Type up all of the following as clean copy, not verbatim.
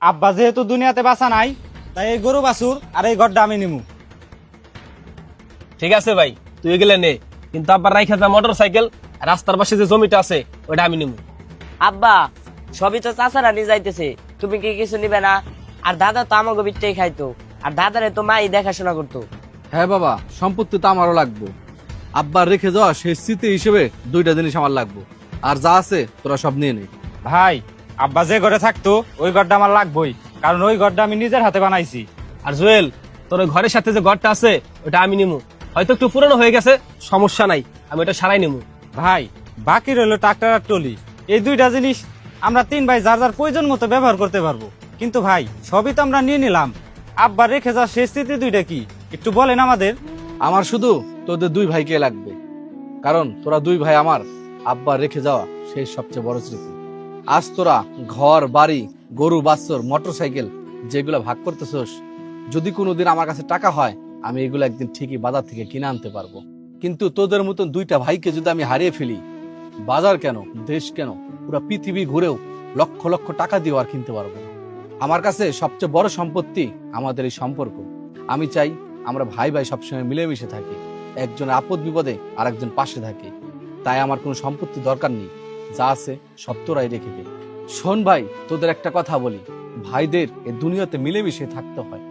আব্বা যেহেতু দুনিয়াতে বাঁচা নাই, তাই এই গরু বাছুর আর এই ঘরটা আমি নিমু। ঠিক আছে ভাই, তুই গেলে নে, কিন্তু আব্বার রাইখা যা মোটর সাইকেল রাস্তার পাশে যে জমিটা আছে ওটা আমি নিবো। আব্বা সবই তো চাচারা নিয়ে যাইতেছে, তুমি কি কিছু নিবে না? আর দাদা তো আমাকে বিটটাই খাইতো, আর দাদারে তো মাই দেখাশোনা করতো। হ্যাঁ বাবা, সম্পত্তি তো আমারও লাগবো। আব্বার রেখে যাওয়া শেষ স্মৃতি হিসেবে দুইটা জিনিস আমার লাগবো, আর যা আছে তোরা সব নিয়ে নে। ভাই, আব্বা যে ঘরে থাকতো ওই ঘরটা আমার লাগবেই, কারণ ওই ঘরটা আমি নিজের হাতে বানাইছি। আর জুয়েল, তোর ওই ঘরের সাথে যে ঘরটা আছে ওটা আমি নিবো। হয়তো একটু পুরনো হয়ে গেছে, সমস্যা নাই, আমি ওটা সারাই নিবো। ভাই, বাকি রইলো ট্রাক্টর আর টলি, এই দুইটা জিনিস আমরা তিন ভাই যার যার প্রয়োজন মতো ব্যবহার করতে পারবো। কিন্তু ভাই, সবই তো আমরা নিয়ে নিলাম, আব্বার রেখে যাওয়া শেষ স্মৃতি দুইটা কি একটু বলেন আমাদের। আমার শুধু তোদের দুই ভাইকে লাগবে, কারণ তোরা দুই ভাই আমার আব্বার রেখে যাওয়া সেই সবচেয়ে বড় স্মৃতি। আজ তোরা ঘর বাড়ি গরু বাছর মোটর সাইকেল যেগুলো ভাগ করতেছস, যদি কোনোদিন আমার কাছে টাকা হয় আমি এগুলো একদিন ঠিকই বাজার থেকে কিনে আনতে পারবো। কিন্তু তোদের মতন দুইটা ভাইকে যদি আমি হারিয়ে ফেলি, বাজার কেন দেশ কেন পুরো পৃথিবী ঘুরেও লক্ষ লক্ষ টাকা দিয়েও আর কিনতে পারবো না। আমার কাছে সবচেয়ে বড় সম্পত্তি আমাদের এই সম্পর্ক। আমি চাই আমরা ভাই ভাই সবসময় মিলেমিশে থাকি, একজন আপদ বিপদে আর একজন পাশে থাকে। তাই আমার কোনো সম্পত্তি দরকার নেই, যা আছে সব তোরাই রেখে দে। শোন ভাই, তোদের একটা কথা বলি, ভাইদের এ দুনিয়াতে মিলেমিশে থাকতে হয়।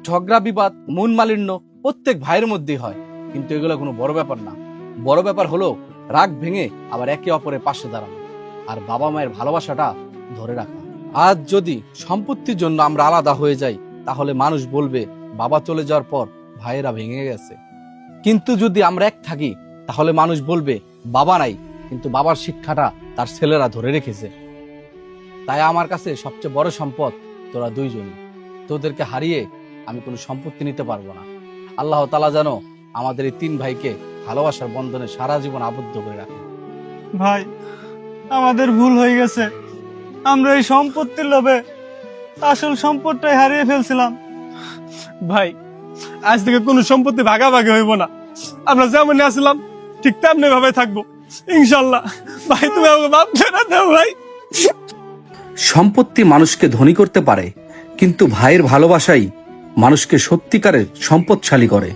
ঝগড়া বিবাদ মন মালিন্য প্রত্যেক ভাইয়ের মধ্যেই হয়, কিন্তু এগুলো কোনো বড় ব্যাপার না। বড় ব্যাপার হলো রাগ ভেঙে আবার একে অপরের পাশে দাঁড়ানো আর বাবা মায়ের ভালোবাসাটা ধরে রাখা। আজ যদি সম্পত্তির জন্য আমরা আলাদা হয়ে যাই, তাহলে মানুষ বলবে বাবা চলে যাওয়ার পর ভাইয়েরা ভেঙে গেছে। কিন্তু যদি আমরা এক থাকি, তাহলে মানুষ বলবে বাবা নাই, কিন্তু বাবার শিক্ষাটা তার ছেলেরা ধরে রেখেছে। তাই আমার কাছে সবচেয়ে বড় সম্পদ তোরা দুইজনই। তোদেরকে হারিয়ে আমি কোনো সম্পত্তি নিতে পারবো না। আল্লাহ তাআলা যেন আমাদের এই তিন ভাইকে ভালোবাসার বন্ধনে সারা জীবন আবদ্ধ করে রাখে। ভাই, আমাদের ভুল হয়ে গেছে, আমরা এই সম্পত্তির লোভে আসল সম্পদটাই হারিয়ে ফেলছিলাম। ভাই, আজ থেকে কোনো সম্পত্তি ভাগাভাগি হইব না, আমরা যেমন আসলাম ঠিক তেমনি ভাবে থাকবো ইনশাল্লাহ। ভাই, তুমি আমাকে মাফ করে দাও ভাই। সম্পত্তি মানুষকে ধনী করতে পারে, কিন্তু ভাইয়ের ভালোবাসাই মানুষকে সত্যিকারের সম্পদশালী করে।